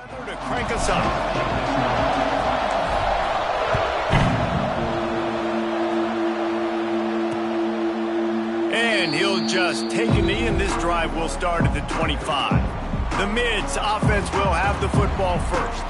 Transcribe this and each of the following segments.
To crank us up. And he'll just take a knee, and this drive will start at the 25. The Mids offense will have the football first.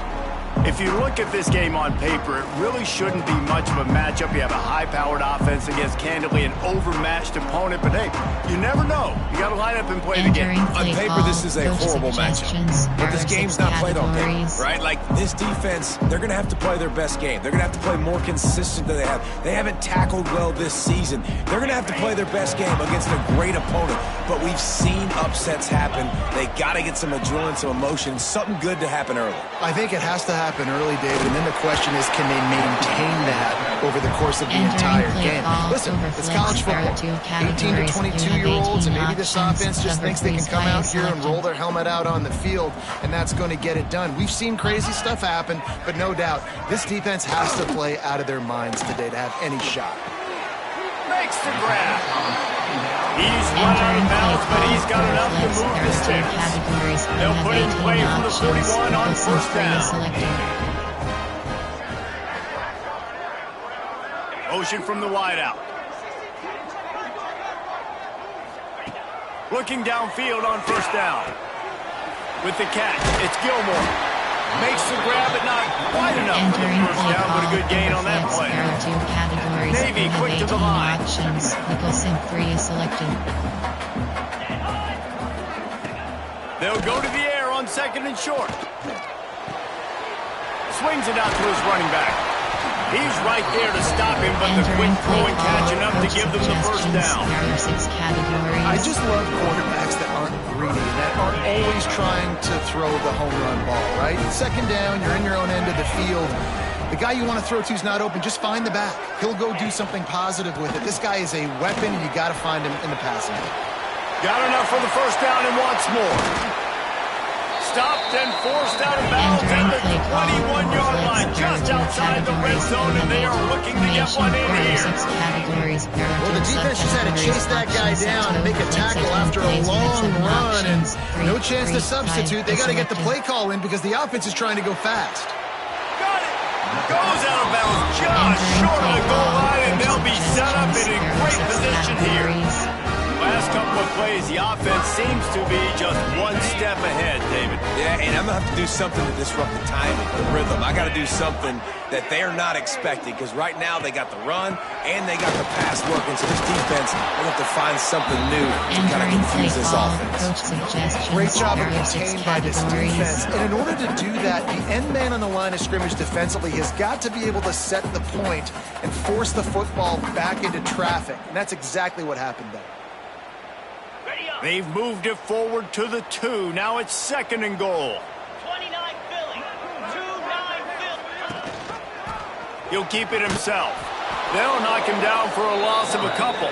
If you look at this game on paper, it really shouldn't be much of a matchup. You have a high-powered offense against, candidly, an overmatched opponent. But, hey, you never know. You got to line up and play the game. On paper, this is a horrible matchup. But this game's not played on paper, right? Like, this defense, they're going to have to play their best game. They're going to have to play more consistent than they have. They haven't tackled well this season. They're going to have to play their best game against a great opponent. But we've seen upsets happen. They got to get some adrenaline, some emotion, something good to happen early. I think it has to happen early, David, and then the question is, can they maintain that over the course of the entire game? Listen, it's college football. 18 to 22-year-olds, and maybe this offense just thinks they can come out here and roll their helmet out on the field, and that's going to get it done. We've seen crazy stuff happen, but no doubt, this defense has to play out of their minds today to have any shot. Makes the grab. He's run out of bounds, but he's got enough to move the sticks. They'll put in play from the 41 on first down. Motion from the wideout. Looking downfield on first down. With the catch, it's Gilmore. Makes the grab, but not quite enough for the first down, but a good gain on that play. Navy quick to the line. Nicholson 3 is selected. They'll go to the air on second and short. Swings it out to his running back. He's right there to stop him, but the quick throw and catch enough to give them the first down. I just love quarterbacks that aren't greedy, that aren't always trying to throw the home run ball, right? Second down, you're in your own end of the field. The guy you want to throw to is not open. Just find the back. He'll go do something positive with it. This guy is a weapon, and you got to find him in the passing game. Got enough for the first down and wants more. Stopped and forced out of bounds at the 21-yard line, just outside the red zone, and they are looking to get one in here. Well, the defense just had to chase that guy down and make a tackle after a long run, and no chance to substitute. They got to get the play call in because the offense is trying to go fast. Got it. Goes out of bounds just short of the goal line, and they'll be set up in a great position here. Last couple of plays, the offense seems to be just one step ahead, David. Yeah, and I'm going to have to do something to disrupt the timing, the rhythm. I got to do something that they're not expecting, because right now they got the run and they got the pass working. So this defense, they're going to have to find something new to kind of confuse this offense. Great job of contained by this defense. And in order to do that, the end man on the line of scrimmage defensively has got to be able to set the point and force the football back into traffic. And that's exactly what happened there. They've moved it forward to the 2. Now it's second and goal. 29 Philly. 2-9 Philly. He'll keep it himself. They'll knock him down for a loss of a couple.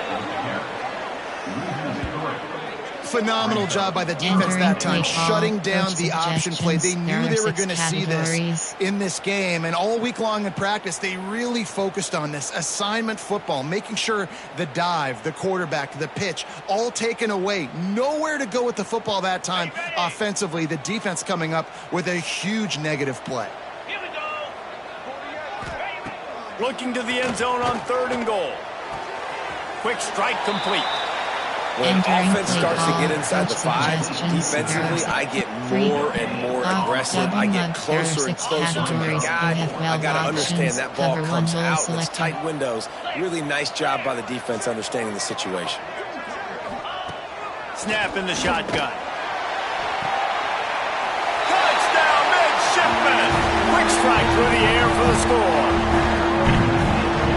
Phenomenal job by the defense that time, shutting down the option play. They knew they were going to see this in this game, and all week long in practice, they really focused on this assignment football, making sure the dive, the quarterback, the pitch, all taken away. Nowhere to go with the football that time offensively. The defense coming up with a huge negative play. Here we go. Looking to the end zone on third and goal. Quick strike complete. When offense starts to get inside the 5, defensively, I get more and more aggressive. I get closer and closer to my guy. I got to understand that ball comes out. It's tight windows. Really nice job by the defense understanding the situation. Snap in the shotgun. Touchdown, midshipman. Quick strike through the air for the score.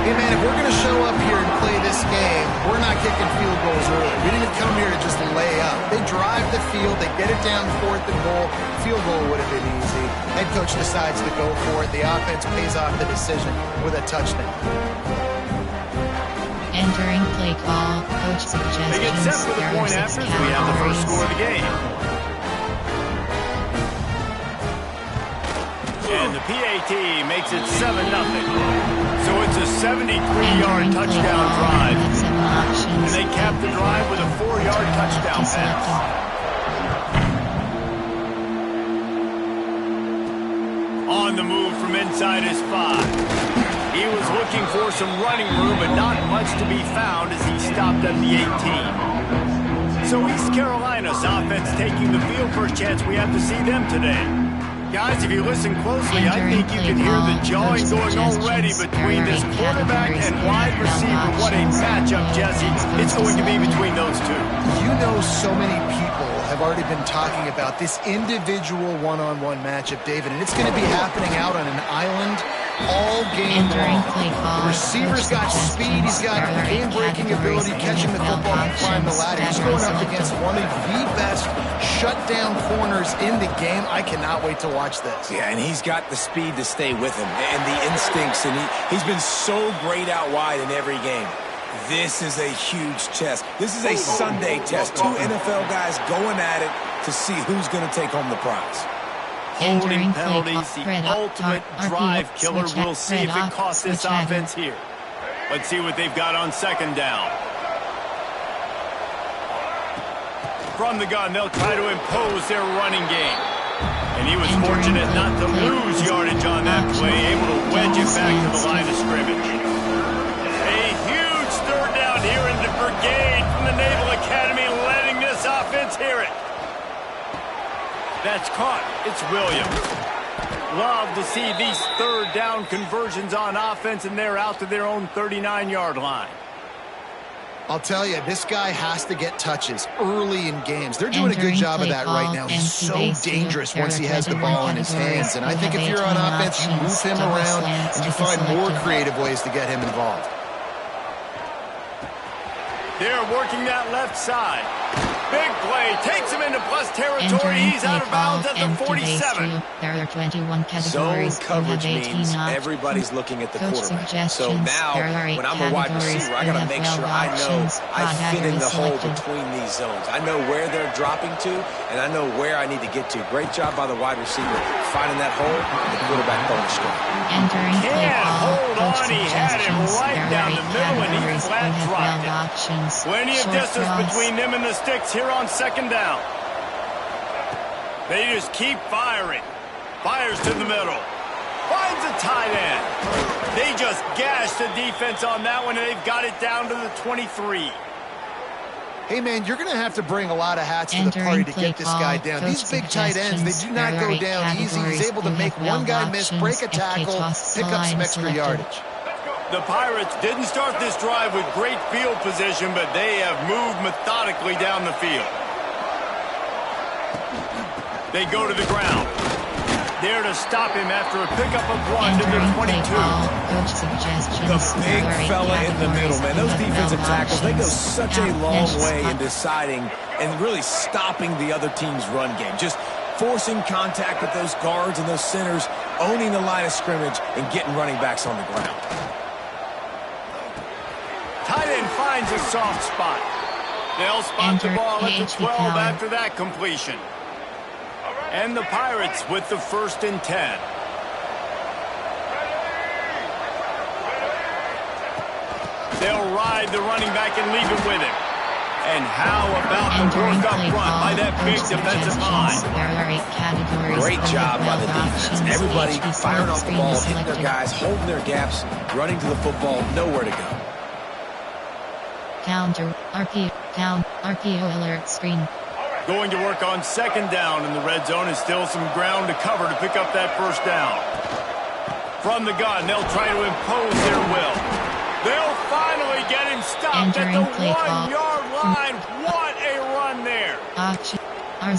Hey, man, if we're going to show up here and play this game, we're not kicking field goals early. We didn't come here to just lay up. They drive the field. They get it down fourth and goal. Field goal would have been easy. Head coach decides to go for it. The offense pays off the decision with a touchdown. Entering play call, coach suggestions. They get set for the point after. We have the first score of the game. And the PAT makes it 7-0. So it's a 73-yard touchdown drive. And they cap the drive with a 4-yard touchdown pass. inside his 5. He was looking for some running room, but not much to be found as he stopped at the 18. So East Carolina's offense taking the field for a chance. We have to see them today. Guys, if you listen closely, I think you can hear the jawing going already between this quarterback and wide receiver. What a matchup, Jesse. It's going to be between those two. You know, so many people have already been talking about this individual one-on-one matchup, David, and it's going to be happening out on an island all game long. The receiver's got speed, he's got game-breaking ability, catching the football and climbing the ladder. He's going up against one of the best shutdown corners in the game. I cannot wait to watch this. Yeah, and he's got the speed to stay with him and the instincts, and he's been so great out wide in every game. This is a huge test. This is a Sunday test. Two NFL guys going at it to see who's going to take home the prize. Holding penalties, the ultimate drive killer. We'll see if it costs this offense here. Let's see what they've got on second down. From the gun, they'll try to impose their running game. And he was fortunate not to lose yardage on that play, able to wedge it back to the line of scrimmage. A huge third down here in the brigade from the Naval Academy, letting this offense hear it. That's caught. It's Williams. Love to see these third down conversions on offense, and they're out to their own 39-yard line. I'll tell you, this guy has to get touches early in games. They're doing a good job of that right now. He's so dangerous once he has the ball in his hands. And I think if you're on offense, you move him around and you find more creative ways to get him involved. They're working that left side. Big play. Takes him into plus territory. He's out of bounds at the 47. There are 21 categories. Zone coverage means everybody's looking at the quarterback. So now, when I'm a wide receiver, I got to make sure I know I fit in the hole between these zones. I know where they're dropping to, and I know where I need to get to. Great job by the wide receiver finding that hole, and the quarterback pulling straight. Can't hold on. He had it right down the middle, and he flat dropped it. Plenty of distance between them and the sticks here on second down. They just keep firing. Fires to the middle. Finds a tight end. They just gashed the defense on that one, and they've got it down to the 23. Hey, man, you're going to have to bring a lot of hats to the party to get this guy down. These big tight ends, they do not go down easy. He's able to make one guy miss, break a tackle, pick up some extra yardage. The Pirates didn't start this drive with great field position, but they have moved methodically down the field. They go to the ground. There to stop him after a pickup of one to the 22. The big fella in the middle, man. Those defensive tackles, they go such a long way in deciding and really stopping the other team's run game. Just forcing contact with those guards and those centers, owning the line of scrimmage, and getting running backs on the ground. Tight end finds a soft spot. They'll spot the ball at the 12 after that completion. And the Pirates with the 1st and 10. They'll ride the running back and leave it with him. And how about the work up front by that big defensive line? Great job by the defense. Everybody firing off the ball, hitting their guys, holding their gaps, running to the football, nowhere to go. Counter, RPO alert screen. Going to work on second down in the red zone, and still some ground to cover to pick up that first down. From the gun, they'll try to impose their will. They'll finally get him stopped at the 1-yard line. What a run there.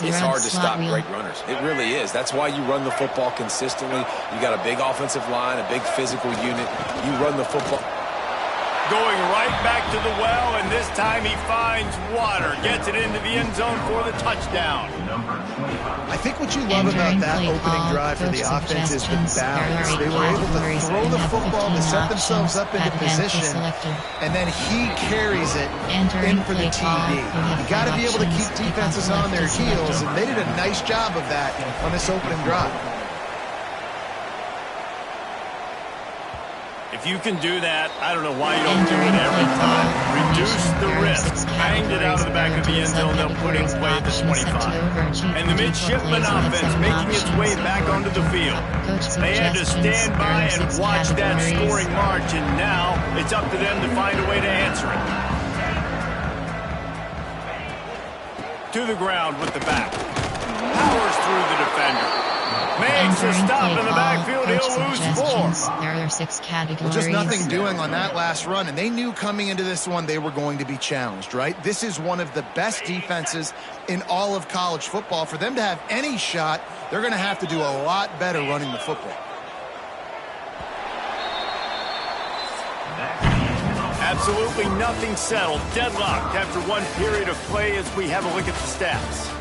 It's hard to stop great runners. It really is. That's why you run the football consistently. You got a big offensive line, a big physical unit. You run the football. Going right back to the well, and this time he finds water. Gets it into the end zone for the touchdown. I think what you love about that opening drive for the offense is the balance. They were able to throw the football to set themselves up into position, and then he carries it in for the TD. You got to be able to keep defenses on their heels, and they did a nice job of that on this opening drive. If you can do that, I don't know why you don't do it every time. Reduce the risk. Banged it out of the back of the end zone. They'll put it in play at the 25. And the midshipman offense making its way back onto the field. They had to stand by and watch that scoring march, and now it's up to them to find a way to answer it. To the ground with the back. Powers through the defender. Makes a stop in the backfield. He'll lose 4. There are 6 categories. Just nothing doing on that last run, and they knew coming into this one they were going to be challenged, right? This is one of the best defenses in all of college football. For them to have any shot, they're going to have to do a lot better running the football. Absolutely nothing settled. Deadlocked after one period of play as we have a look at the stats.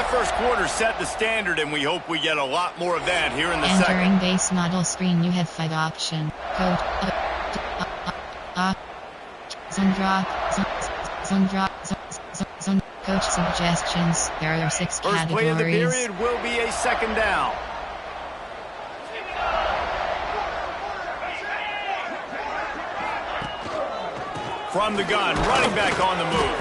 First quarter set the standard, and we hope we get a lot more of that here in the second. Entering base model screen, you have 5 options. Code coach suggestions. There are 6 categories. First play of the period will be a second down. From the gun, running back on the move.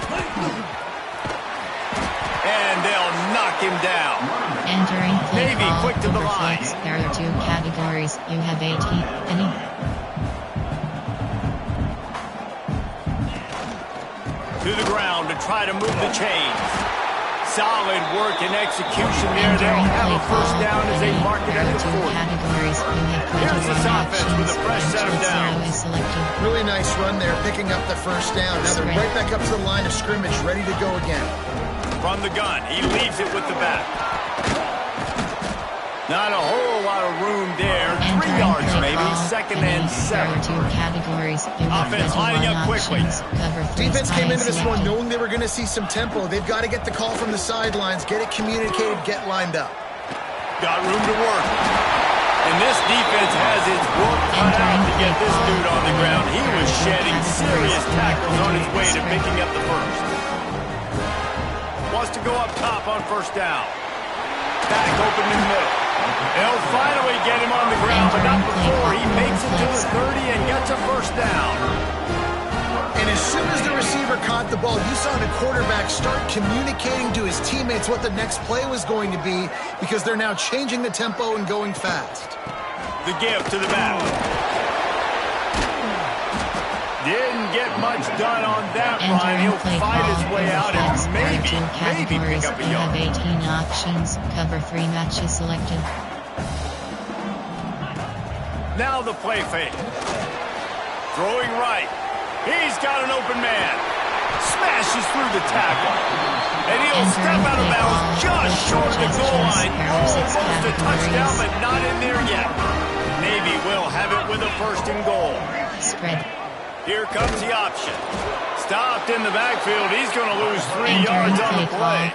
And they'll knock him down. Entering Navy quick to the line. There are 2 categories. You have 18. To the ground to try to move the chains. Solid work and execution there. They'll have a first down as they mark it at the 40. Here's this offense with a fresh set of downs. Really nice run there, picking up the first down. Now they're right back up to the line of scrimmage, ready to go again. From the gun, he leaves it with the back. Not a whole lot of room there. 3 yards maybe. Second and 7. Offense lining up quickly. Defense came into this one knowing they were going to see some tempo. They've got to get the call from the sidelines, get it communicated, get lined up. Got room to work. And this defense has its work cut out to get this dude on the ground. He was shedding serious tackles on his way to picking up the first. Wants to go up top on first down. Back open in the middle. They'll finally get him on the ground, but not before he makes it to the 30 and gets a first down. And as soon as the receiver caught the ball, you saw the quarterback start communicating to his teammates what the next play was going to be, because they're now changing the tempo and going fast. The give to the back. Didn't get much done on that run. He'll fight his way out and maybe pick up a yard. You have 18 options. Cover 3 matches selected. Now the play fake. Throwing right. He's got an open man. Smashes through the tackle. And he'll step out of bounds just short of the goal line. Almost a touchdown, but not in there yet. Navy will have it with a first and goal. Spread. Here comes the option. Stopped in the backfield. He's going to lose 3 yards on the play.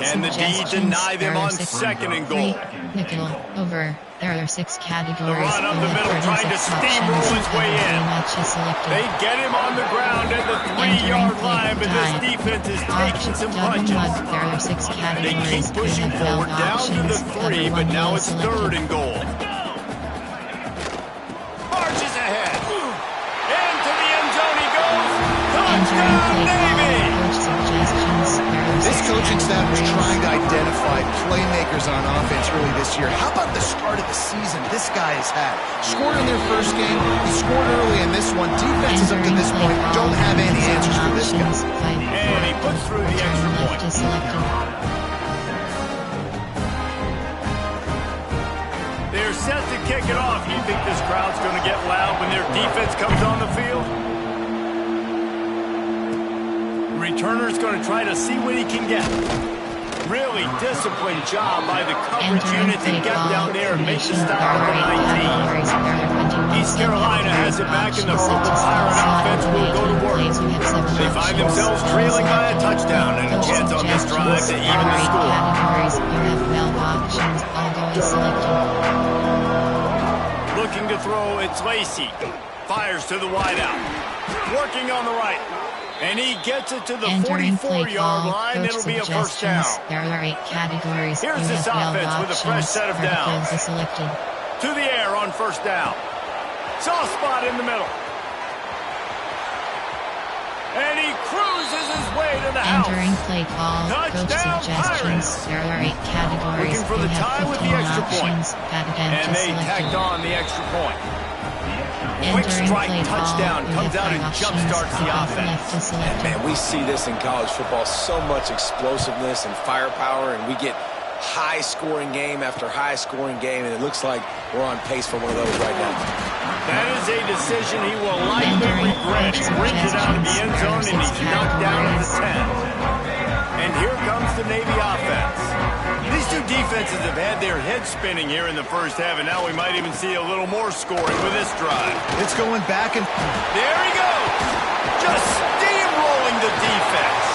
Can the D deny them on second and goal? Nickel over. There are 6 categories. The run up the middle trying to steamroll his way in. They get him on the ground at the 3-yard line, but this defense is taking some punches. There are 6 categories. They keep pushing forward down to the 3, but now it's third and goal. Marches ahead. Into the end zone he goes. Touchdown, Navy! This coaching staff was trying to identify playmakers on offense really this year. How about the start of the season this guy has had? Scored in their first game. He scored early in this one. Defenses up to this point don't have any answers for this guy. And he puts through the extra point. They're set to kick it off. You think this crowd's going to get loud when their defense comes on the field? Returner's going to try to see what he can get. Really disciplined job by the coverage unit to get down there and make the stop at the 19. East Carolina has it back, and the Purple Pirate offense will go to work. They find themselves trailing by a touchdown and a chance on this drive to even the score. Looking to throw, it's Lacey. Fires to the wideout. Working on the right. And he gets it to the 44-yard line. It'll be a first down. There are 8 categories. Here's this offense with a fresh set of downs. To the air on first down. Soft spot in the middle. And he cruises his way to the house. Entering play call. Touchdown, Pirates. There are 8 categories. Looking for the tie with the extra point. And they tacked on the extra point. Quick strike touchdown comes out and jumpstarts the offense. And man, we see this in college football. So much explosiveness and firepower, and we get high-scoring game after high-scoring game, and it looks like we're on pace for one of those right now. That is a decision he will likely regret. He brings it out of the end zone, and he's knocked down at the 10. And here comes the Navy offense. These two defenses have had their heads spinning here in the first half, and now we might even see a little more scoring with this drive. It's going back and... There he goes! Just steamrolling the defense.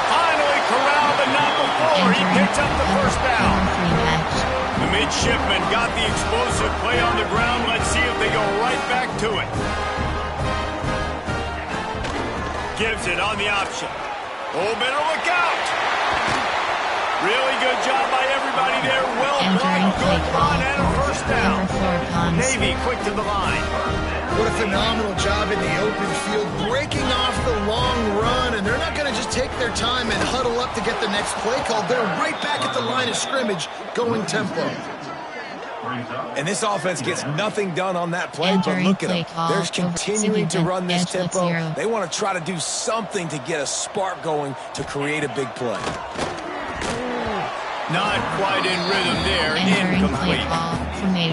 Finally corralled, but not before. He picks up the first down. The midshipmen got the explosive play on the ground. Let's see if they go right back to it. Gives it on the option. Oh, better look out! Really good job by everybody there. Well played, good run, and a first down. Navy quick to the line. What a phenomenal job in the open field, breaking off the long run, and they're not going to just take their time and huddle up to get the next play called. They're right back at the line of scrimmage, going tempo. And this offense gets nothing done on that play, but look at them. They're continuing to run this tempo. They want to try to do something to get a spark going to create a big play. Not quite in rhythm there, incomplete.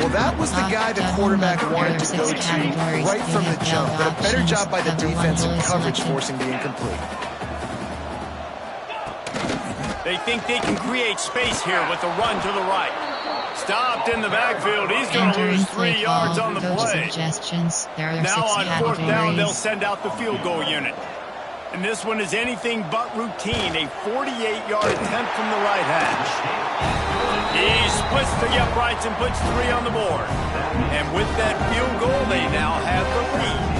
Well, that was the guy the quarterback wanted to go to right from the jump, but a better job by the defense in coverage forcing the incomplete. They think they can create space here with the run to the right. Stopped in the backfield. He's going to lose 3 yards on the play. Now on fourth down, they'll send out the field goal unit. And this one is anything but routine, a 48-yard attempt from the right hash. He splits the uprights and puts 3 on the board. And with that field goal, they now have the lead.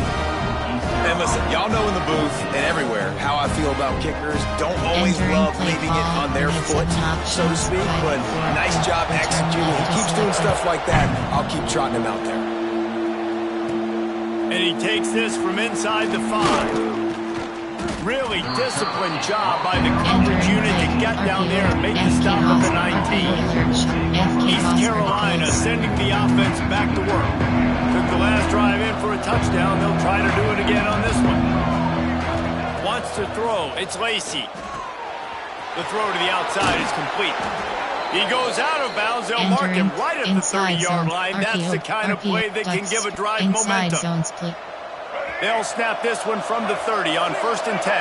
And listen, y'all know in the booth and everywhere how I feel about kickers. Don't always love leaving it on their foot, so to speak, but nice job executing. He keeps doing stuff like that. I'll keep trotting him out there. And he takes this from inside the 5. Really disciplined job by the coverage unit to get down there and make the stop at the 19. East Carolina sending the offense back to work. Took the last drive in for a touchdown. They'll try to do it again on this one. Wants to throw. It's Lacey. The throw to the outside is complete. He goes out of bounds. They'll mark him right at the 30-yard line. That's the kind of play that can give a drive momentum. They'll snap this one from the 30 on 1st and 10.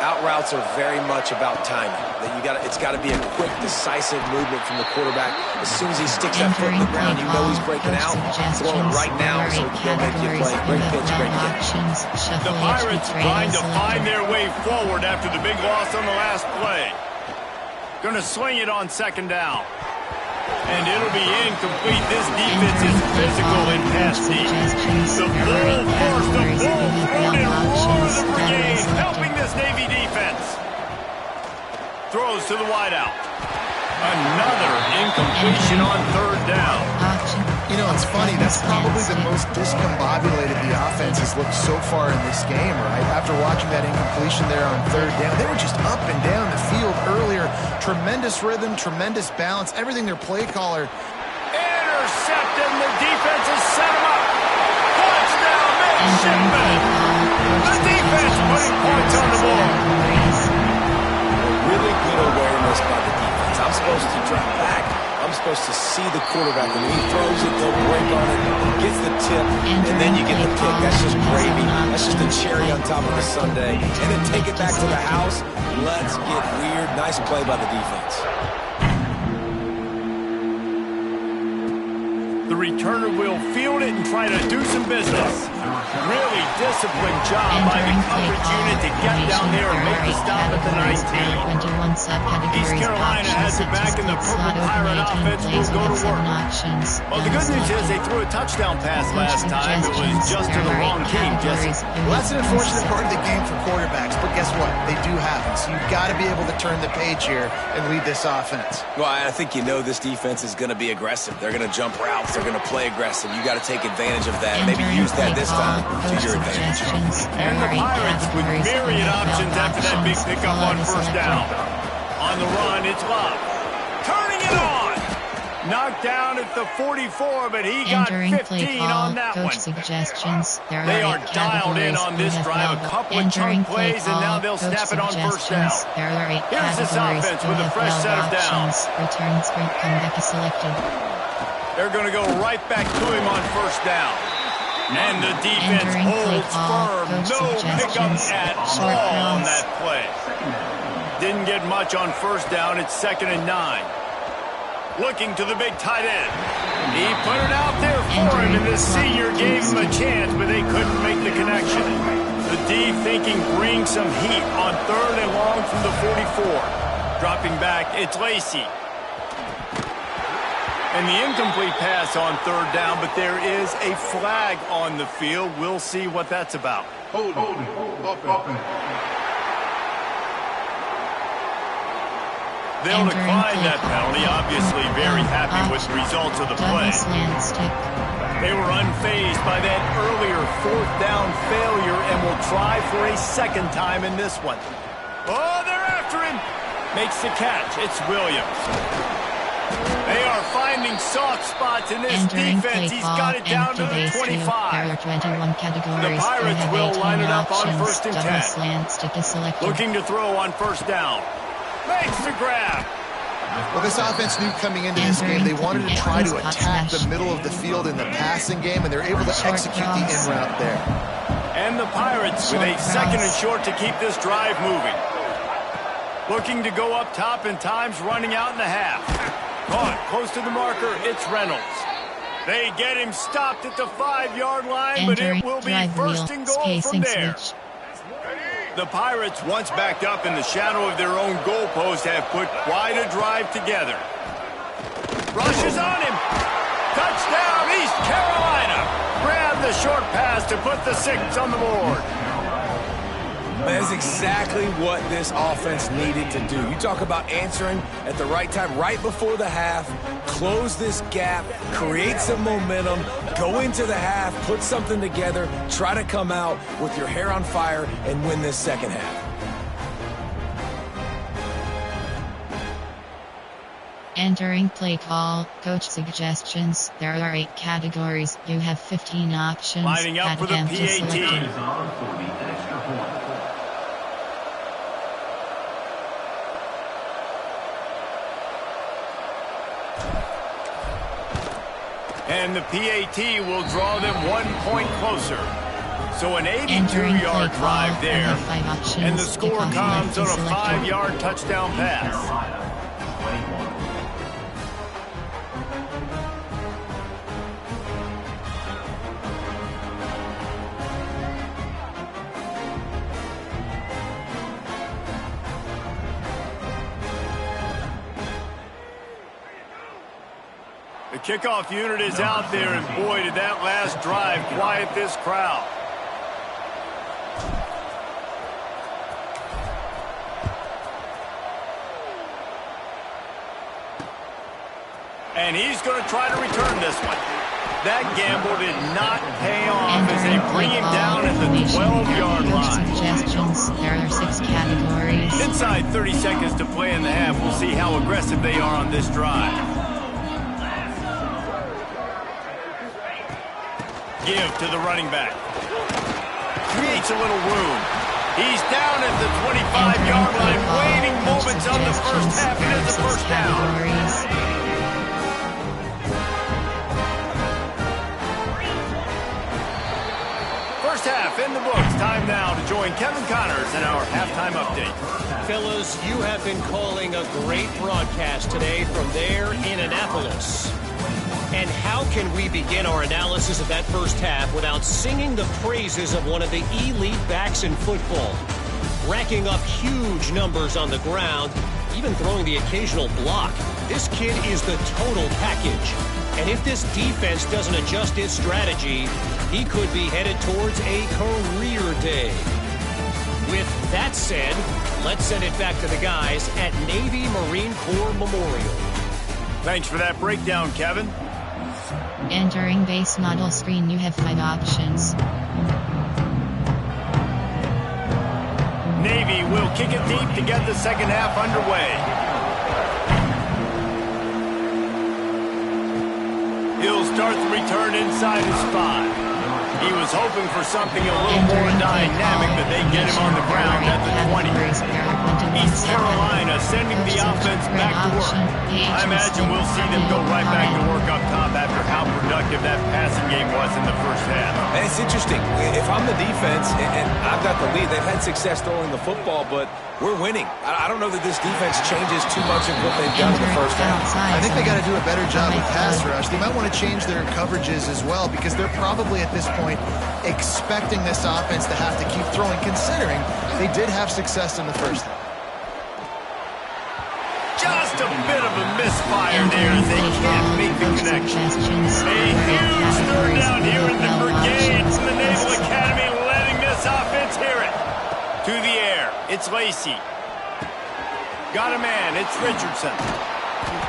Out routes are very much about timing. It's got to be a quick, decisive movement from the quarterback. As soon as he sticks that foot in the ground, you know he's breaking out. Throw it right now so he'll make you play. Great pitch, great kick. The Pirates trying to find their way forward after the big loss on the last play. Going to swing it on 2nd down. And it'll be incomplete. This defense is physical and pass deep. The full force, the full-throated roar of the brigade, helping this Navy defense. Throws to the wideout. Another incompletion on 3rd down. You know, it's funny. That's probably the most discombobulated the offense has looked so far in this game, right? After watching that incompletion there on 3rd down, they were just up and down the field earlier. Tremendous rhythm, tremendous balance, everything their play caller. Intercepted, and the defense has set him up. Touchdown, midshipmen. The defense putting points on the board. Really good awareness by the defense. I'm supposed to drop back. I'm supposed to see the quarterback. When he throws it, they'll break on it, gets the tip, and then you get the pick. That's just gravy. That's just a cherry on top of the sundae. And then take it back to the house. Let's get weird. Nice play by the defense. The returner will field it and try to do some business. Really disciplined job by the coverage unit to get down there and make the stop at the 19. East Carolina has it back, and the Purple Pirate offense will go to work. Well, the good news is they threw a touchdown pass last time. It was just to the wrong team, Jesse. Well, that's an unfortunate part of the game for quarterbacks, but guess what? They do have it, so you've got to be able to turn the page here and lead this offense. Well, I think you know this defense is going to be aggressive. They're going to jump routes. They're going to play aggressive. You got to take advantage of that. Maybe use that this time to your advantage. And the Pirates with myriad options after that big pickup on first down. On the run, it's Love. Turning it on. Knocked down at the 44, but he got 15 on that one. They are dialed in on this drive. A couple of chunk plays, and now they'll snap it on first down. Here's this offense with a fresh set of downs. They're going to go right back to him on first down. And the defense holds firm. No pickup at all on that play. Didn't get much on first down. It's 2nd and 9. Looking to the big tight end. He put it out there for him, and the senior gave him a chance, but they couldn't make the connection. The D thinking bring some heat on 3rd and long from the 44. Dropping back, it's Lacey. And the incomplete pass on 3rd down, but there is a flag on the field. We'll see what that's about. Hold it. They'll decline that penalty, obviously very happy with the results of the play. They were unfazed by that earlier 4th down failure and will try for a 2nd time in this one. Oh, they're after him. Makes the catch. It's Williams. They are finding soft spots in this defense. He's got it down to the 25. The Pirates will line it up on 1st and 10. Looking to throw on first down. Makes the grab. Well, this offense knew coming into this game they wanted to try to attack the middle of the field in the passing game, and they're able to execute the in route there. And the Pirates with a 2nd and short to keep this drive moving. Looking to go up top, and time's running out in the half. Caught close to the marker, it's Reynolds. They get him stopped at the 5-yard line, but it will be 1st and goal from there. The Pirates, once backed up in the shadow of their own goalpost, have put quite a drive together. Rushes on him. Touchdown, East Carolina. Grab the short pass to put the 6 on the board. That's exactly what this offense needed to do. You talk about answering at the right time, right before the half, close this gap, create some momentum, go into the half, put something together, try to come out with your hair on fire and win this 2nd half. Entering play call, coach suggestions. There are 8 categories. You have 15 options. Lining up for the PAT. And the PAT will draw them 1 point closer. So an 82-yard drive there. And the score comes on a 5-yard touchdown pass. The kickoff unit is out there, and boy, did that last drive quiet this crowd. And he's going to try to return this one. That gamble did not pay off as they bring him down at the 12-yard line. There are 6 categories. Inside 30 seconds to play in the half. We'll see how aggressive they are on this drive. Give to the running back. Creates a little room. He's down at the 25-yard line, waiting moments on the first half. It is the first down. First half in the books. Time now to join Kevin Connors in our halftime update. Fellas, you have been calling a great broadcast today from there in Annapolis. And how can we begin our analysis of that first half without singing the praises of one of the elite backs in football? Racking up huge numbers on the ground, even throwing the occasional block. This kid is the total package. And if this defense doesn't adjust its strategy, he could be headed towards a career day. With that said, let's send it back to the guys at Navy Marine Corps Memorial. Thanks for that breakdown, Kevin. Entering base model screen, you have 5 options. Navy will kick it deep to get the second half underway. He'll start the return inside his 5. He was hoping for something a little more dynamic, but they get him on the ground at the 20. East Carolina sending the offense back to work. I imagine we'll see them go right back to work up top after how productive that passing game was in the first half. And it's interesting. If I'm the defense and I've got the lead, they've had success throwing the football, but we're winning. I don't know that this defense changes too much of what they've done in the first half. I think they got to do a better job with pass rush. They might want to change their coverages as well, because they're probably at this point expecting this offense to have to keep throwing, considering they did have success in the first half. Just a bit of a misfire there as they can't make the connection. A huge third down here in the brigade from the Naval Academy, letting this offense hear it. To the air, it's Lacey. Got a man, it's Richardson.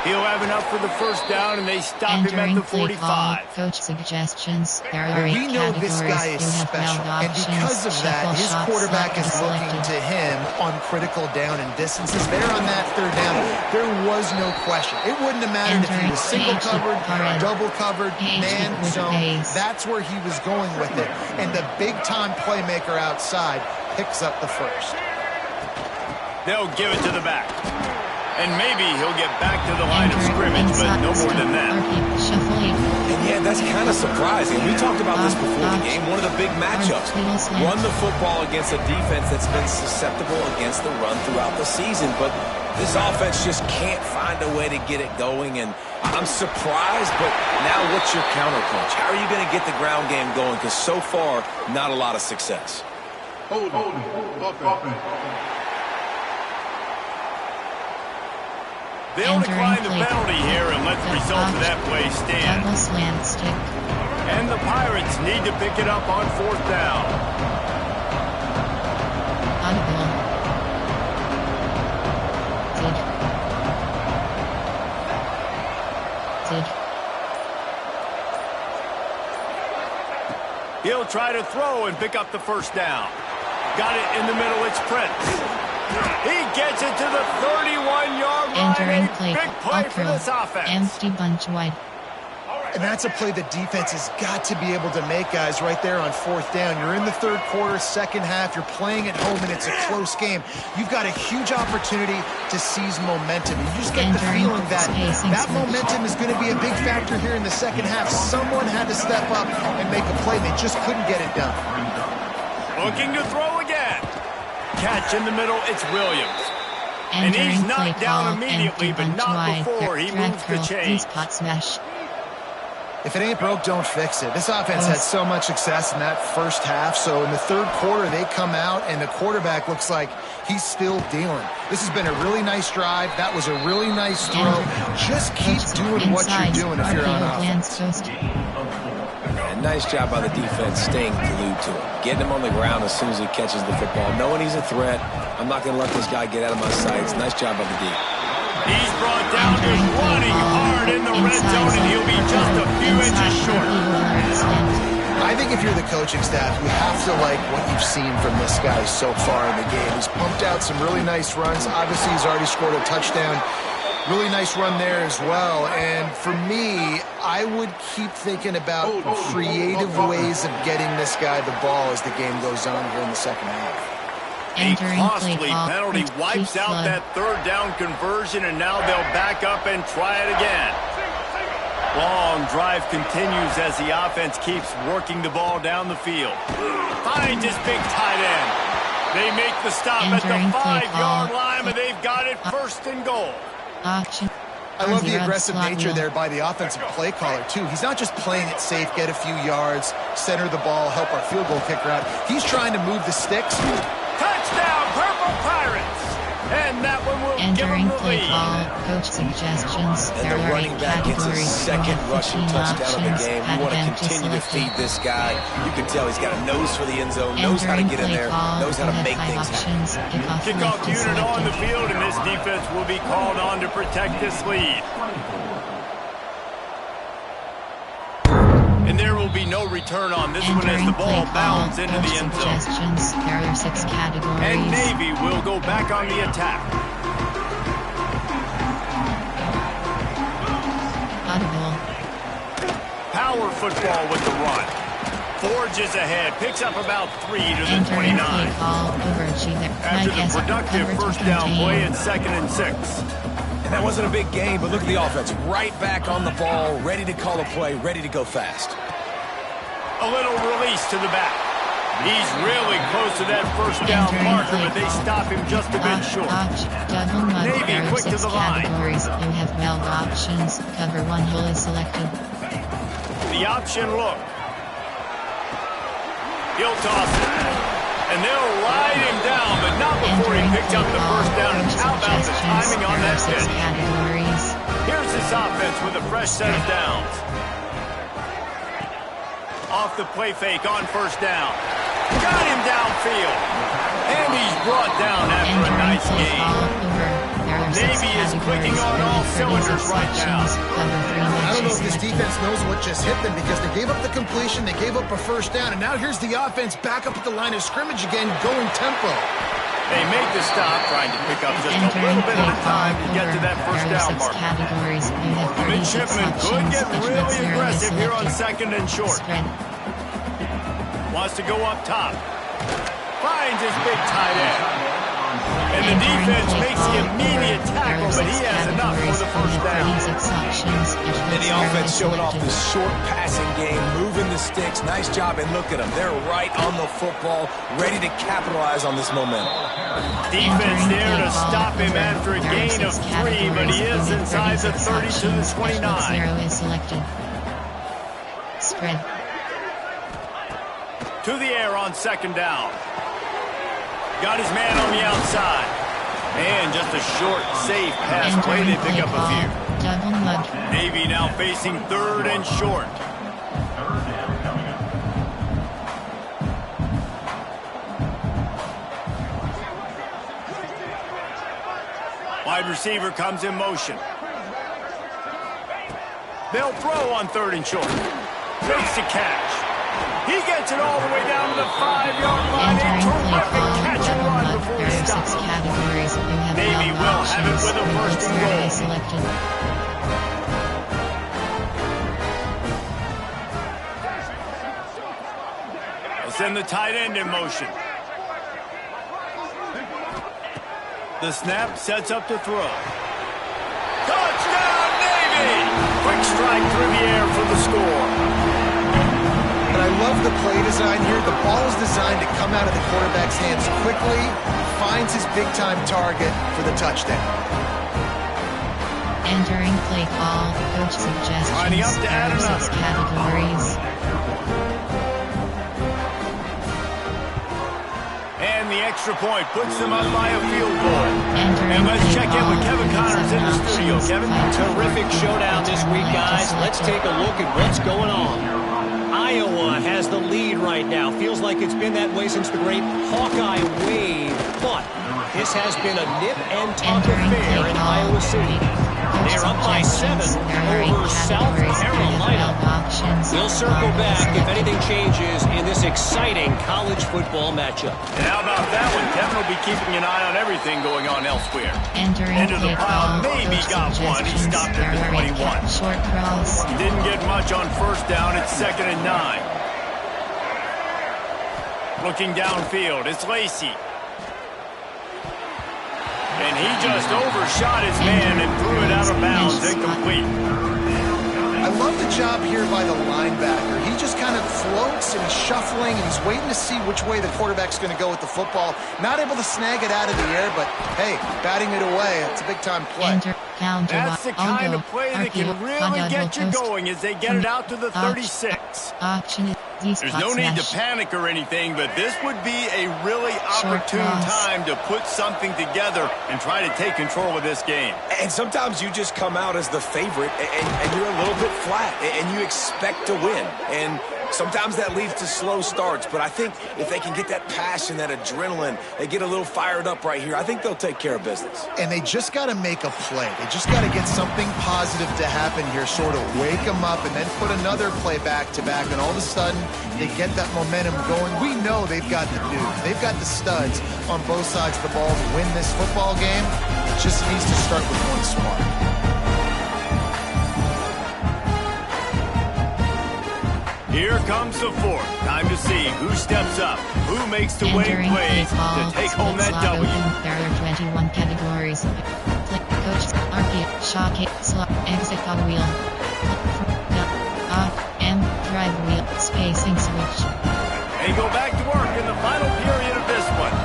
He'll have enough for the first down, and they stop him at the 45. Coach suggestions. There are 8 We know this guy is special, and because of that, his quarterback is looking to him on critical down and distances. There on that third down, there was no question. It wouldn't have mattered if he was single covered, double covered, man zone. That's where he was going with it. And the big-time playmaker outside picks up the first. They'll give it to the back. And maybe he'll get back to the line of scrimmage, but no more than that. And yeah, that's kind of surprising. We talked about this before the game. One of the big matchups. Run the football against a defense that's been susceptible against the run throughout the season. But this offense just can't find a way to get it going. And I'm surprised, but now what's your counterpunch? How are you going to get the ground game going? Because so far, not a lot of success. Hold offense. They'll decline the penalty here and let the result of that play stand. And the Pirates need to pick it up on 4th down. He'll try to throw and pick up the first down. Got it in the middle, it's Prince. He gets it to the 31-yard line. Entering A big play for this offense. Empty bunch wide. And that's a play the defense has got to be able to make, guys, right there on 4th down. You're in the 3rd quarter, second half. You're playing at home, and it's a close game. You've got a huge opportunity to seize momentum. You just get the feeling that that momentum is going to be a big factor here in the second half. Someone had to step up and make a play. They just couldn't get it done. Looking to throw again. Catch in the middle, it's Williams. And he's knocked down immediately, but not before he moves the chains. If it ain't broke, don't fix it. This offense had so much success in that first half, so in the 3rd quarter, they come out, and the quarterback looks like he's still dealing. This has been a really nice drive. That was a really nice throw. Just keep doing what you're doing if you're on offense. And nice job by the defense staying glued to him. Getting him on the ground as soon as he catches the football. Knowing he's a threat, I'm not going to let this guy get out of my sights. Nice job by the D. He's brought down, just running hard in the red zone, and he'll be just a few inches short. I think if you're the coaching staff, you have to like what you've seen from this guy so far in the game. He's pumped out some really nice runs. Obviously, he's already scored a touchdown. Really nice run there as well. And for me, I would keep thinking about creative ways of getting this guy the ball as the game goes on here in the second half. A costly penalty wipes out that 3rd down conversion, and now they'll back up and try it again. Long drive continues as the offense keeps working the ball down the field. Finds his big tight end. They make the stop at the 5-yard line, and they've got it 1st and goal. I love the aggressive nature there by the offensive play caller, too. He's not just playing it safe, get a few yards, center the ball, help our field goal kicker out. He's trying to move the sticks. Touchdown, Purple Pirates! And that one will give them the lead. Call, coach suggestions. And the running back gets his second rushing touchdown of the game. We want to continue to feed this guy. You can tell he's got a nose for the end zone, knows how to get in there, knows how to make things happen. Kickoff unit on the field, and this defense will be called on to protect this lead. And there will be no return on this one as the ball bounds into the end zone. There are 6 categories. And Navy will go back on the attack. Audible. Power football with the run. Forges ahead, picks up about 3 to the 29. After the productive first down play, it's 2nd and 6. And that wasn't a big game, but look at the offense. Right back on the ball, ready to call a play, ready to go fast. A little release to the back. He's really close to that first down marker, but they stop him just a bit short. Navy quick to the line. You have 12 options. Cover 1 hole is selected. The option look. He'll toss it. And they'll ride him down, but not before he picked up the first down. And how about the timing on that pitch? Here's this offense with a fresh set of downs. Off the play fake on first down. Got him downfield. And he's brought down after a nice game. Navy is clicking on all cylinders right now. I don't know if this defense knows what just hit them because they gave up the completion, they gave up a first down, and now here's the offense back up at the line of scrimmage again, going tempo. They make the stop, trying to pick up just a little bit of time to get to that first down mark. The midshipman could get really aggressive here on 2nd and short. Wants to go up top. Finds his big tight end. And the defense makes the immediate tackle, but he has enough for the first down. And the offense showing off this short passing game, moving the sticks. Nice job, and look at them. They're right on the football, ready to capitalize on this momentum. Defense there to stop him after a gain of 3, but he is inside the 30 to the 29. 0 is selected. Spread. To the air on 2nd down. Got his man on the outside. And just a short, safe pass play. They pick up a few. Navy now facing 3rd and short. Wide receiver comes in motion. They'll throw on 3rd and short. Makes the catch. He gets it all the way down to the 5-yard line. A terrific catch and run before he stops. Navy will have it with a 1st and goal. They'll send the tight end in motion. The snap sets up the throw. Touchdown, Navy! Quick strike through the air for the score. And I love the play design here. The ball is designed to come out of the quarterback's hands quickly, finds his big-time target for the touchdown. Entering play call, coach suggestions. Lining up to add another. 6 categories. And the extra point puts them up by a field goal. And let's check in with Kevin Connors in the studio. Kevin? Terrific showdown this week, guys. Let's take a look at what's going on. Iowa has the lead right now. Feels like it's been that way since the great Hawkeye wave. But this has been a nip and tuck affair in Iowa City. They're up by 7 over South Carolina. We'll circle back if anything changes in this exciting college football matchup. And how about that one? Kevin will be keeping an eye on everything going on elsewhere. Entering Into the pile, maybe got one. He stopped at the 21. Short cross. He didn't get much on first down. It's 2nd and 9. Looking downfield, it's Lacey. And he just overshot his man and threw it out of bounds, incomplete. I love the job here by the linebacker. He just kind of floats and he's shuffling and he's waiting to see which way the quarterback's going to go with the football. Not able to snag it out of the air, but hey, batting it away. It's a big-time play. That's the kind of play that can really get you going as they get it out to the 36. There's no need to panic or anything, but this would be a really opportune time to put something together and try to take control of this game. And sometimes you just come out as the favorite and you're a little bit flat and you expect to win. And sometimes that leads to slow starts, but I think if they can get that passion, that adrenaline, they get a little fired up right here, I think they'll take care of business. And they just got to make a play. They just got to get something positive to happen here, sort of wake them up and then put another play back-to-back, and all of a sudden they get that momentum going. We know they've got the dudes. They've got the studs on both sides of the ball to win this football game. It just needs to start with one spark. Here comes the fourth. Time to see who steps up, who makes the winning plays to take home that W. There are 21 categories. Click coach, RP, shock, slot, exit on wheel. Drive wheel, spacing switch. They go back to work in the final period of this one.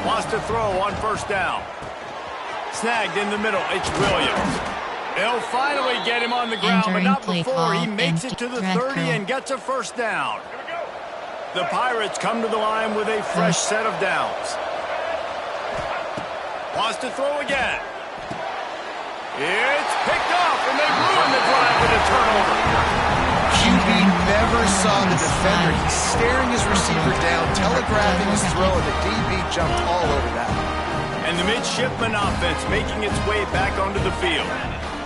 Wants to throw on first down. Snagged in the middle. It's Williams. They'll finally get him on the ground, but not before he makes it to the 30 and gets a first down. The Pirates come to the line with a fresh set of downs. Wants to throw again. It's picked off, and they ruin the drive with a turnover. QB never saw the defender. He's staring his receiver down, telegraphing his throw, and the DB jumped all over that. And the midshipman offense making its way back onto the field.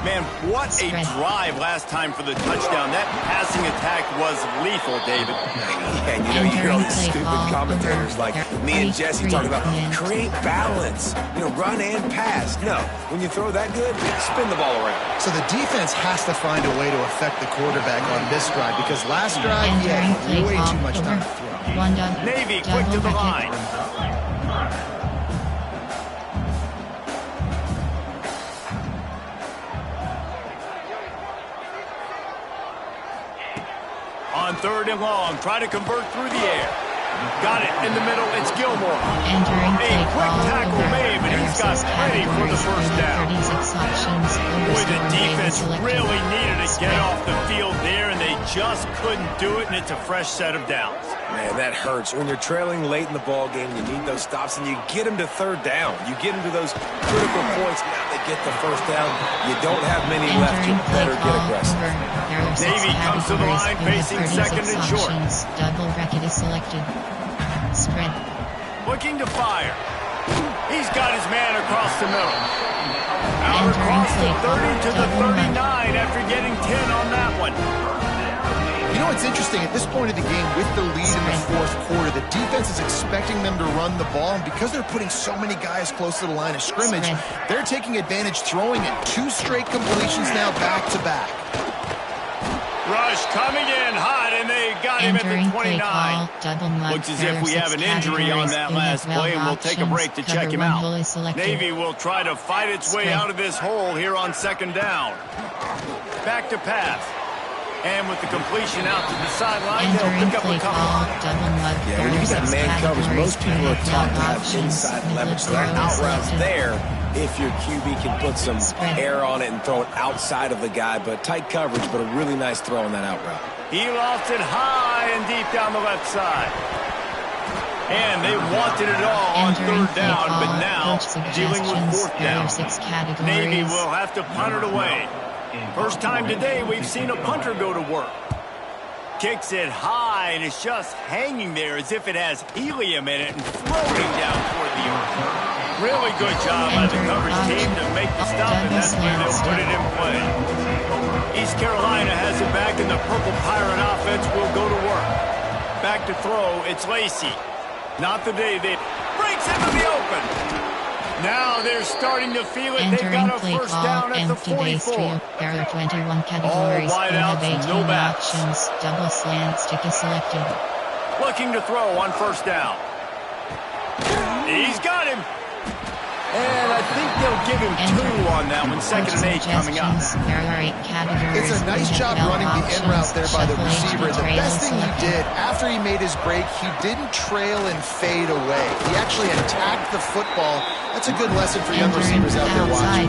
Man, what a drive last time for the touchdown. That passing attack was lethal, David. Yeah, and you know, you hear all these stupid commentators like me and Jesse talking about create balance, you know, run and pass. No, when you throw that good, spin the ball around. So the defense has to find a way to affect the quarterback on this drive, because last drive, he had way too much time to throw. Navy quick to the line. On third and long, try to convert through the air. Got it in the middle, it's Gilmore. A quick tackle made, but he's got plenty for the first down. Boy, the defense really needed to get off the field there, and they just couldn't do it, and it's a fresh set of downs. Man, that hurts. When you're trailing late in the ball game, you need those stops, and you get them to third down. You get them to those critical points. Now they get the first down. You don't have many left. You better get aggressive. Navy comes to the line facing second and short. Double bracket is selected. Spread. Looking to fire. He's got his man across the middle. Out across the 30 to the 39 after getting 10 on that one. You know, it's interesting. At this point of the game, with the lead in the fourth quarter, the defense is expecting them to run the ball, and because they're putting so many guys close to the line of scrimmage, they're taking advantage, throwing it. 2 straight completions now back-to-back. Rush coming in hot, and they got him at the 29. Looks as if we have an injury on that last play, and we'll take a break to check him out. Navy will try to fight its way out of this hole here on second down. Back to pass. And with the completion out to the sideline, they'll pick up a couple. Yeah, when you got man coverage, most people are taught to have inside leverage. So that out route's there if your QB can put some air on it and throw it outside of the guy. But tight coverage, but a really nice throw on that out route. He lofts it high and deep down the left side. And they wanted it all on third down, but now dealing with fourth down. Navy will have to punt it away. First time today we've seen a punter go to work. Kicks it high, and it's just hanging there as if it has helium in it and floating down toward the earth. Really good job by the coverage team to make the stop, and that's where they'll put it in play. East Carolina has it back, and the Purple Pirate offense will go to work. Back to throw, it's Lacey. Not the day they breaks into the open. Now they're starting to feel it. They've got a first down at the 44. There are 21 categories. All wideouts, no backs. Options. Double slant stick is selected. Looking to throw on first down. He's got him. And I think they'll give him 2 on that one. 2nd and 8 coming up. It's a nice job running the in route there by the receiver. The best thing he did after he made his break, he didn't trail and fade away. He actually attacked the football. That's a good lesson for young receivers out there watching.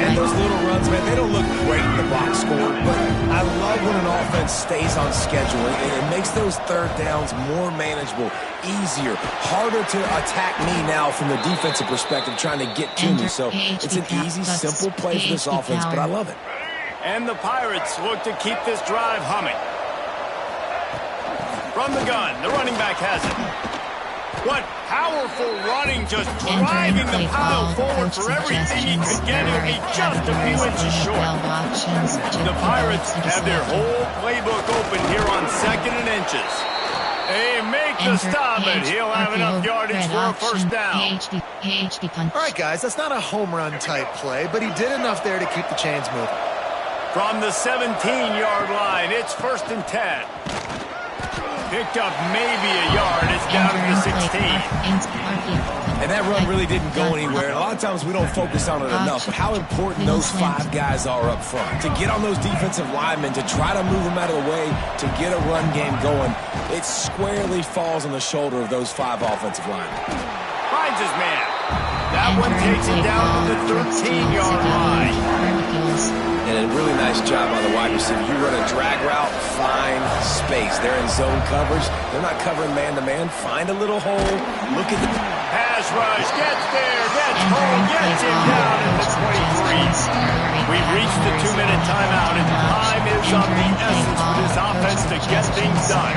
And those little runs, man, they don't look great in the box score, but I love when an offense stays on schedule. It makes those 3rd downs more manageable, easier, harder to attack me now from the defensive perspective trying to get to me. So it's an easy, simple play for this offense, but I love it. And the Pirates look to keep this drive humming. From the gun, the running back has it. What powerful running, just driving the pile forward for everything he could get. It'll be just a few inches short. The Pirates have their whole playbook open here on 2nd and inches. They make the stop, and he'll have enough yardage for a 1st down. All right, guys, that's not a home run type play, but he did enough there to keep the chains moving. From the 17-yard line, it's 1st and 10. Picked up maybe a yard. It's down to the 16. And that run really didn't go anywhere. And a lot of times we don't focus on it enough, but how important those 5 guys are up front. To get on those defensive linemen, to try to move them out of the way, to get a run game going, it squarely falls on the shoulder of those 5 offensive linemen. Finds his man. That one takes it down to the 13-yard line. And a really nice job by the wide receiver. You run a drag route, find space. They're in zone coverage. They're not covering man-to-man. Find a little hole. Look at the pass rush. Gets there. Gets home. Gets him down at the 23. We've reached the 2-minute timeout, and time is of the essence for this offense to get things done.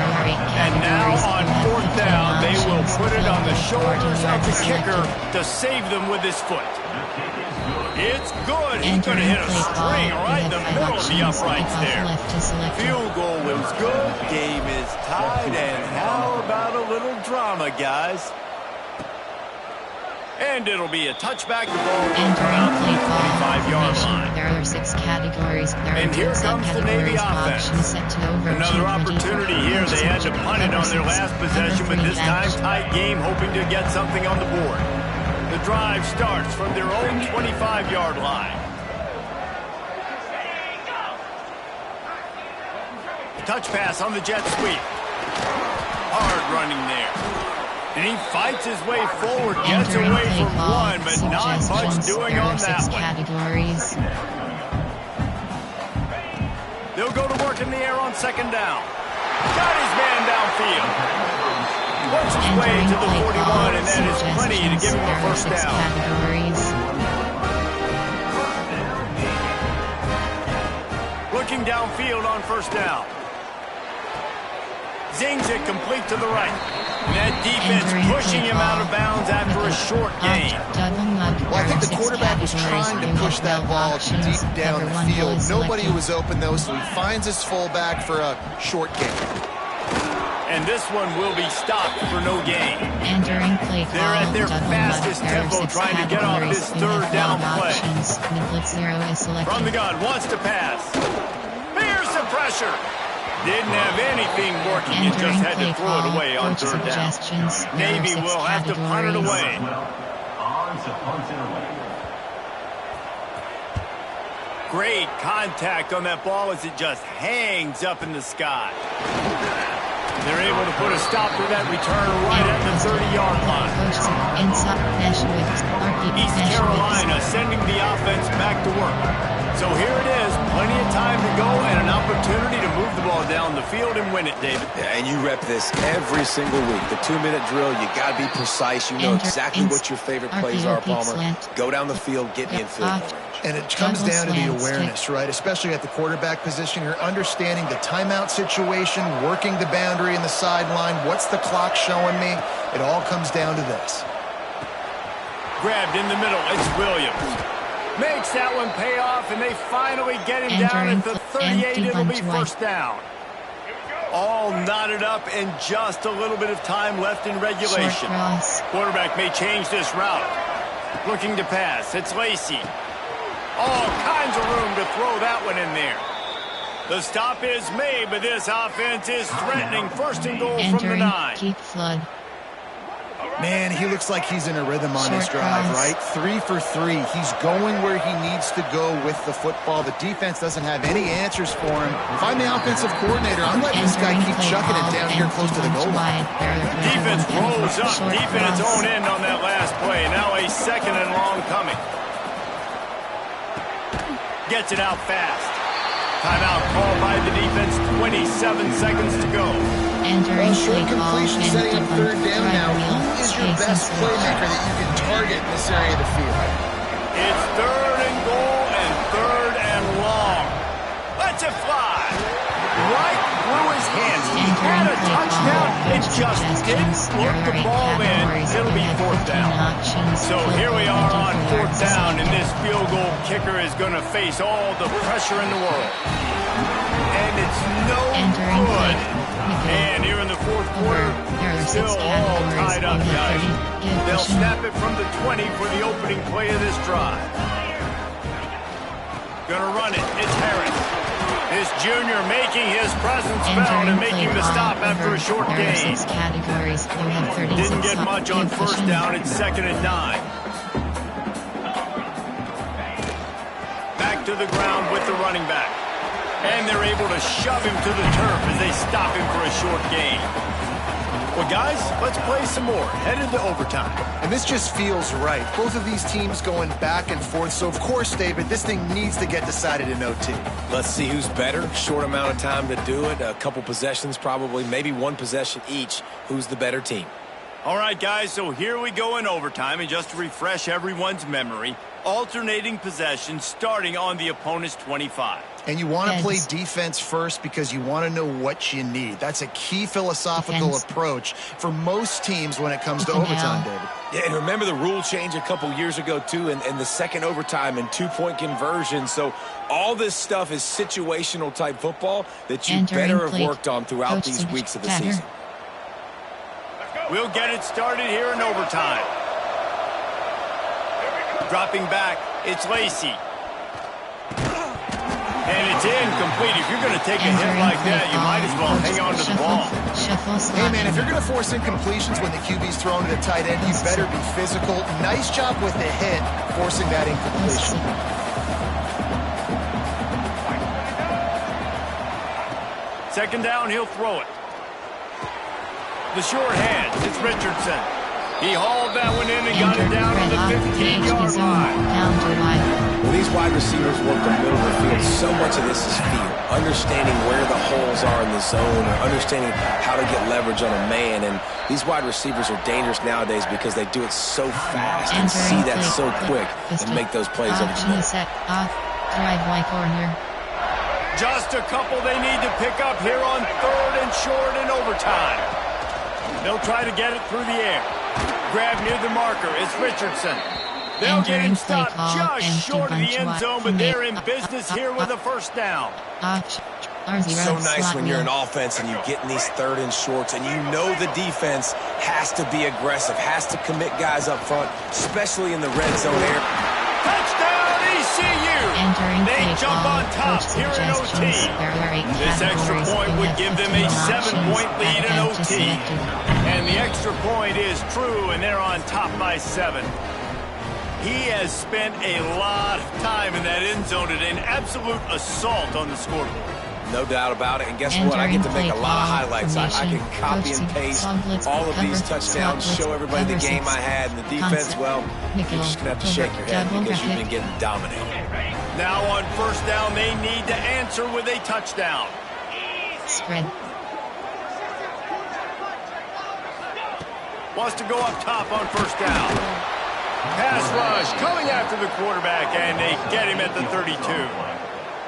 And now on 4th down, they will put it on the shoulders of the kicker to save them with his foot. It's good. He's going to hit a string right in the middle of the uprights there. Field goal was good. Game is tied. And how about a little drama, guys? And it'll be a touchback. The ball around the 25-yard line. There are 6 categories. And here comes the Navy offense. Another opportunity here. They had to punt it on their last possession, but this time tight game, hoping to get something on the board. The drive starts from their own 25-yard line. Touch pass on the jet sweep. Hard running there. And he fights his way forward, gets away from one, but not much doing on that one. Categories. They'll go to work in the air on 2nd down. Got his man downfield. Works his way to the 41, and that is plenty to give him a 1st down. Looking downfield on 1st down. Zings it complete to the right. That defense pushing him out of bounds after a short gain. Well, I think the quarterback was trying to push that ball deep down the field. Nobody was open, though, so he finds his fullback for a short gain. And this one will be stopped for no gain. They're at their fastest tempo trying to get off this 3rd down play. From the gun, wants to pass. Here's the pressure. Didn't have anything working and just had to throw it away on 3rd down. Navy will have to punt it away. Great contact on that ball as it just hangs up in the sky. They're able to put a stop to that return right at the 30-yard line. East Carolina sending the offense back to work. So here it is, plenty of time to go and an opportunity to move the ball down the field and win it, David. Yeah, and you rep this every single week. The 2-minute drill, you got to be precise. You know exactly what your favorite plays are, Palmer. Go down the field, get me in field goal range. And it comes down to the awareness, right? Especially at the quarterback position. You're understanding the timeout situation, working the boundary and the sideline. What's the clock showing me? It all comes down to this. Grabbed in the middle. It's Williams. Makes that one pay off, and they finally get him down at the 38. It'll be 1st down. All knotted up and just a little bit of time left in regulation. Quarterback may change this route. Looking to pass. It's Lacy. All kinds of room to throw that one in there. The stop is made, but this offense is threatening 1st and goal from the 9. Keep flood. Man, he looks like he's in a rhythm on this drive, right? 3 for 3. He's going where he needs to go with the football. The defense doesn't have any answers for him. If I'm the offensive coordinator, I'm letting this guy keep chucking it down here close to the goal line. Defense rolls up, defense zone in on that last play. Now a 2nd and long coming. Gets it out fast. Timeout called by the defense, 27 seconds to go. Well, short completion setting up 3rd down now. Who is your best playmaker that you can target in this area of the field? It's 3rd and goal and 3rd and long. Let's it fly. Right through his hands. He had a touchdown. It just didn't look the ball in. It'll be 4th down. So here we are on 4th down, and this field goal kicker is going to face all the pressure in the world. And it's no good. And here in the 4th quarter, still all tied up, guys. They'll snap it from the 20 for the opening play of this drive. Gonna run it. It's Harris. This junior making his presence felt and making the stop after a short gain. Didn't get much on 1st down. It's 2nd and 9. Back to the ground with the running back. And they're able to shove him to the turf as they stop him for a short gain. Well, guys, let's play some more. Headed to overtime. And this just feels right. Both of these teams going back and forth. So, of course, David, this thing needs to get decided in OT. Let's see who's better. Short amount of time to do it. A couple possessions probably. Maybe 1 possession each. Who's the better team? All right, guys, so here we go in overtime. And just to refresh everyone's memory, alternating possessions starting on the opponent's 25. And you want to play defense first because you want to know what you need. That's a key philosophical approach for most teams when it comes to overtime, David. Yeah, and remember the rule change a couple years ago, too, and the 2nd overtime and 2-point conversion. So all this stuff is situational type football that you better have worked on throughout these weeks of the season. We'll get it started here in overtime. Dropping back, it's Lacey. And it's incomplete. If you're going to take a hit like that, you might as well hang on to the ball. Hey, man, if you're going to force incompletions when the QB's thrown to the tight end, you better be physical. Nice job with the hit, forcing that incompletion. Second down, he'll throw it. The short hands, it's Richardson. He hauled that one in and got it down on the 15-yard line. Well, these wide receivers work the middle of the field. So much of this is feel. Understanding where the holes are in the zone or understanding how to get leverage on a man. And these wide receivers are dangerous nowadays because they do it so fast and see that so quick and make those plays over the middle. Just a couple they need to pick up here on 3rd and short in overtime. They'll try to get it through the air. Grab near the marker. It's Richardson. They'll get him stopped just short of the end zone, but they're in business here with a 1st down. So nice when you're an offense and you get in these 3rd and shorts and you know the defense has to be aggressive, has to commit guys up front, especially in the red zone area. Touchdown ECU! They jump on top here in OT. This extra point would give them a 7-point lead in OT. And the extra point is true, and they're on top by 7. He has spent a lot of time in that end zone today, an absolute assault on the scoreboard. No doubt about it. And guess what? I get to make a lot of highlights. I can copy and paste all of these touchdowns, show everybody the game I had. And the defense, well, you're just going to have to shake your head because you've been getting dominated. Now on 1st down, they need to answer with a touchdown. Spread. Wants to go up top on 1st down. Pass rush coming after the quarterback, and they get him at the 32.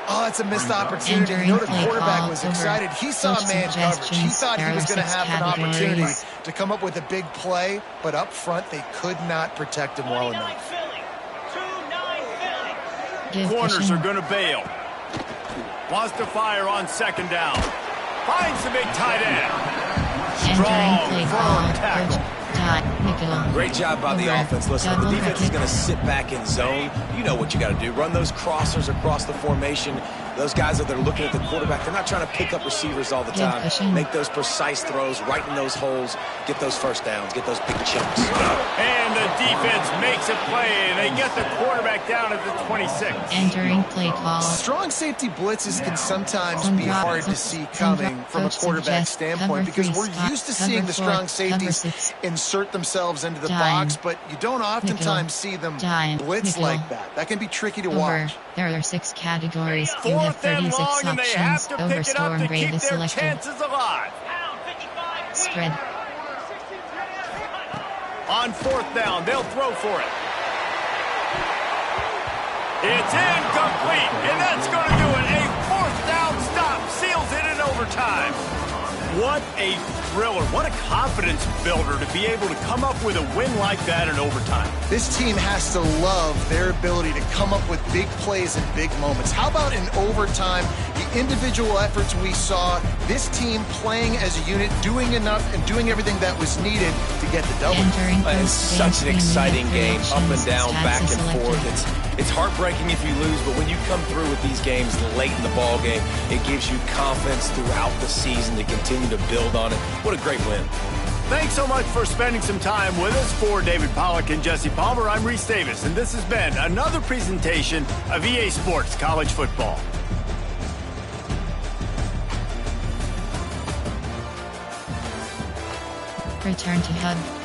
Oh, that's a missed opportunity. You know the quarterback was excited. He saw man coverage. He thought he was going to have an opportunity to come up with a big play, but up front, they could not protect him well enough. Corners are going to bail. Wants to fire on 2nd down. Finds the big tight end. Strong, firm tackle. Great job by the offense. Listen, the defense is going to sit back in zone. You know what you got to do. Run those crossers across the formation. Those guys that are looking at the quarterback, they're not trying to pick up receivers all the time. Make those precise throws right in those holes. Get those first downs. Get those big chunks. And the defense makes a play, and they get the quarterback down at the 26. Entering play call. Strong safety blitzes can sometimes be hard to see coming from a quarterback standpoint because we're used to seeing the strong safeties insert themselves into the box, but you don't oftentimes see them blitz like that. That can be tricky to watch. There are 6 categories. You have 36 options. Over, storm, brave is selected. Spread. On 4th down, they'll throw for it. It's incomplete, and that's going to do it. A 4th down stop seals it in overtime. What a thriller. What a confidence builder to be able to come up with a win like that in overtime. This team has to love their ability to come up with big plays and big moments. How about in overtime, the individual efforts we saw, this team playing as a unit, doing enough and doing everything that was needed to get the double. It's such an exciting game, up and down, back and forth. It's heartbreaking if you lose, but when you come through with these games late in the ball game, it gives you confidence throughout the season to continue to build on it. What a great win. Thanks so much for spending some time with us. For David Pollack and Jesse Palmer, I'm Reese Davis, and this has been another presentation of EA Sports College Football. Return to hub.